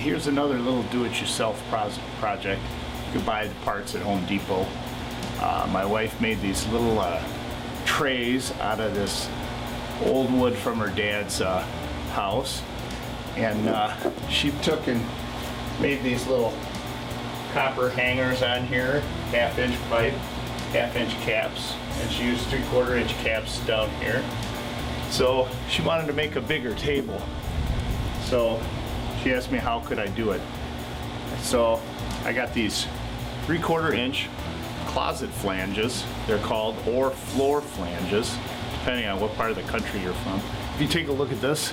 here's another little do-it-yourself project. You can buy the parts at Home Depot. My wife made these little trays out of this old wood from her dad's house, and she took and made these little copper hangers on here, half-inch pipe, half-inch caps, and she used 3/4-inch caps down here. So she wanted to make a bigger table. So she asked me how could I do it. So I got these 3/4-inch closet flanges, they're called, or floor flanges, depending on what part of the country you're from. If you take a look at this,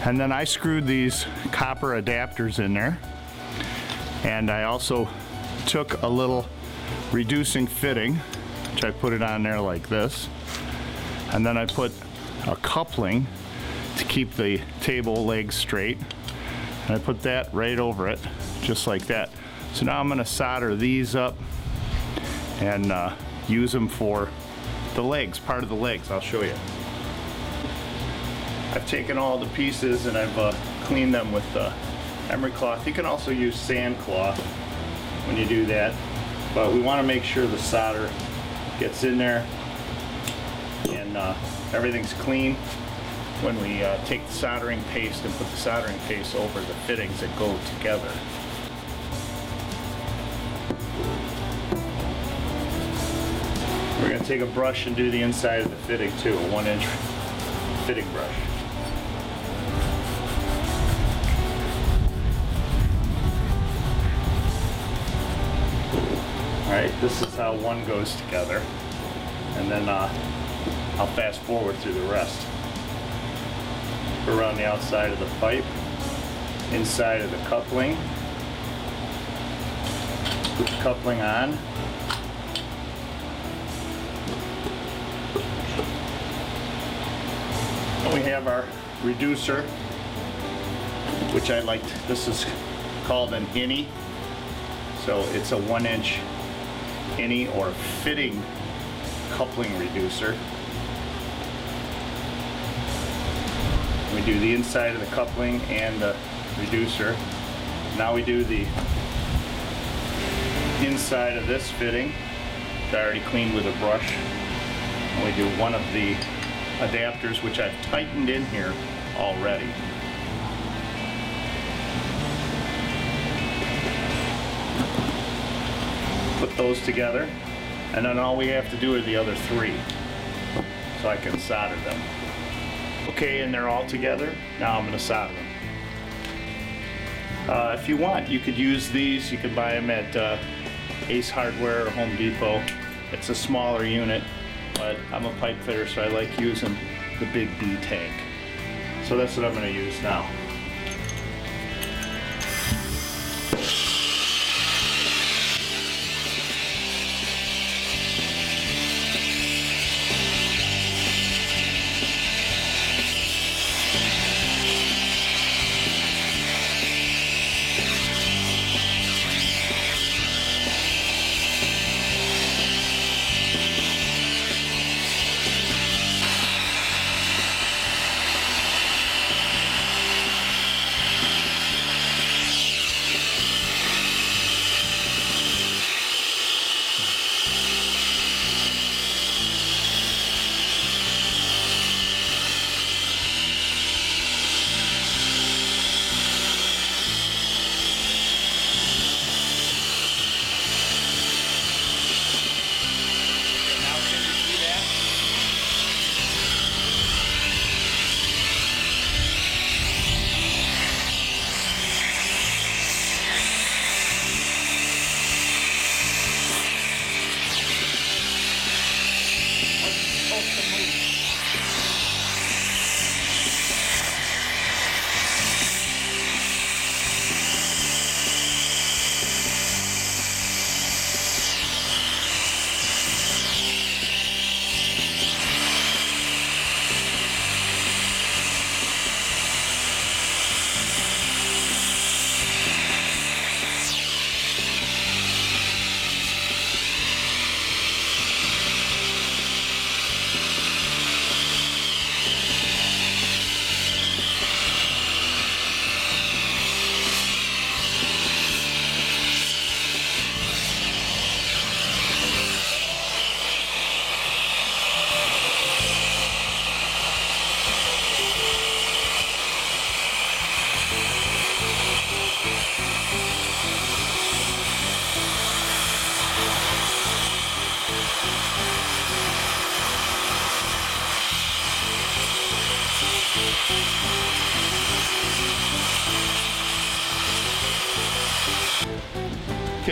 and then I screwed these copper adapters in there, and I also took a little reducing fitting, which I put it on there like this, and then I put a coupling to keep the table legs straight, and I put that right over it, just like that. So now I'm going to solder these up and use them for the legs, part of the legs. I'll show you. I've taken all the pieces and I've cleaned them with emery cloth. You can also use sand cloth when you do that, but we want to make sure the solder gets in there and everything's clean when we take the soldering paste and put the soldering paste over the fittings that go together. We're going to take a brush and do the inside of the fitting too, a 1-inch fitting brush. Alright, this is how one goes together, and then I'll fast forward through the rest. Around the outside of the pipe, inside of the coupling, put the coupling on, and we have our reducer, which I liked. This is called an innie, so it's a 1-inch innie or fitting coupling reducer. We do the inside of the coupling and the reducer. Now we do the inside of this fitting, which I already cleaned with a brush. And we do one of the adapters, which I've tightened in here already. Put those together, and then all we have to do are the other 3, so I can solder them. Okay, and they're all together. Now I'm going to solder them. If you want, you could use these. You can buy them at Ace Hardware or Home Depot. It's a smaller unit, but I'm a pipe fitter, so I like using the big B tank. So that's what I'm going to use now.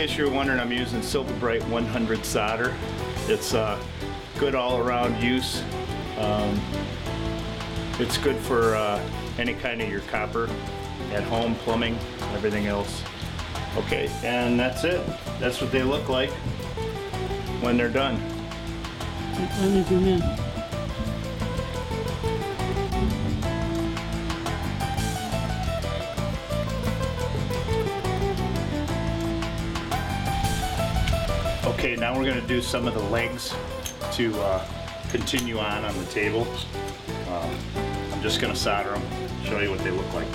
case you're wondering, I'm using Silver Bright 100 solder. It's good all around use. It's good for any kind of your copper at home, plumbing, everything else. Okay, and that's it. That's what they look like when they're done. Let me zoom in. Okay, now we're going to do some of the legs to continue on the table. I'm just going to solder them, show you what they look like.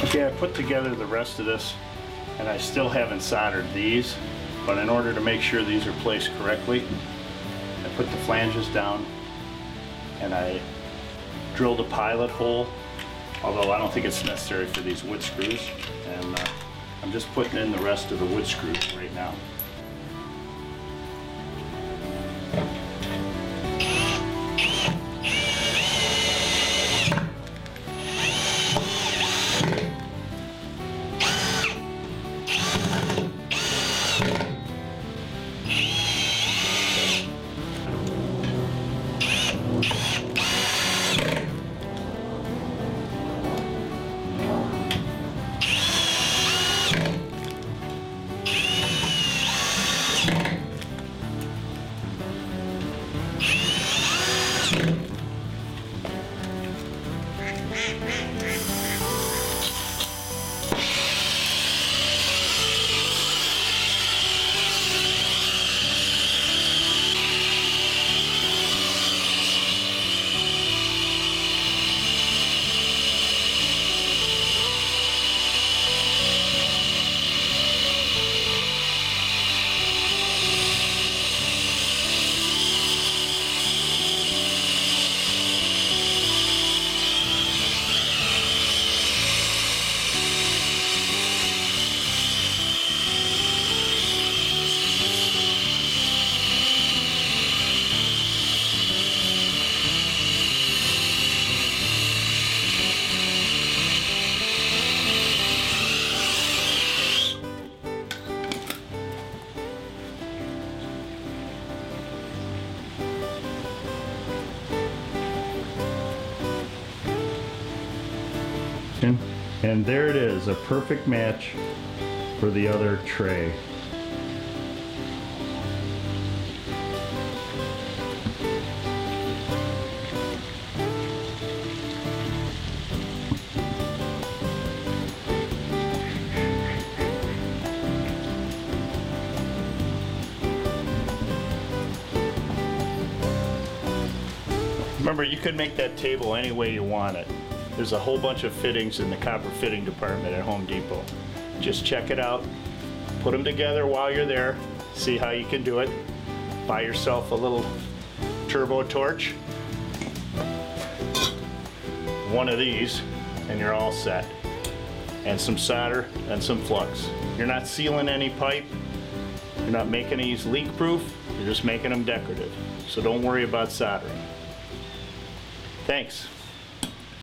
Okay, I put together the rest of this, and I still haven't soldered these, but in order to make sure these are placed correctly, I put the flanges down and I drilled a pilot hole, although I don't think it's necessary for these wood screws, and I'm just putting in the rest of the wood screws right now. And there it is, a perfect match for the other tray. Remember, you can make that table any way you want it. There's a whole bunch of fittings in the copper fitting department at Home Depot. Just check it out, put them together while you're there, see how you can do it. Buy yourself a little turbo torch, one of these, and you're all set. And some solder and some flux. You're not sealing any pipe, you're not making these leak proof, you're just making them decorative. So don't worry about soldering. Thanks.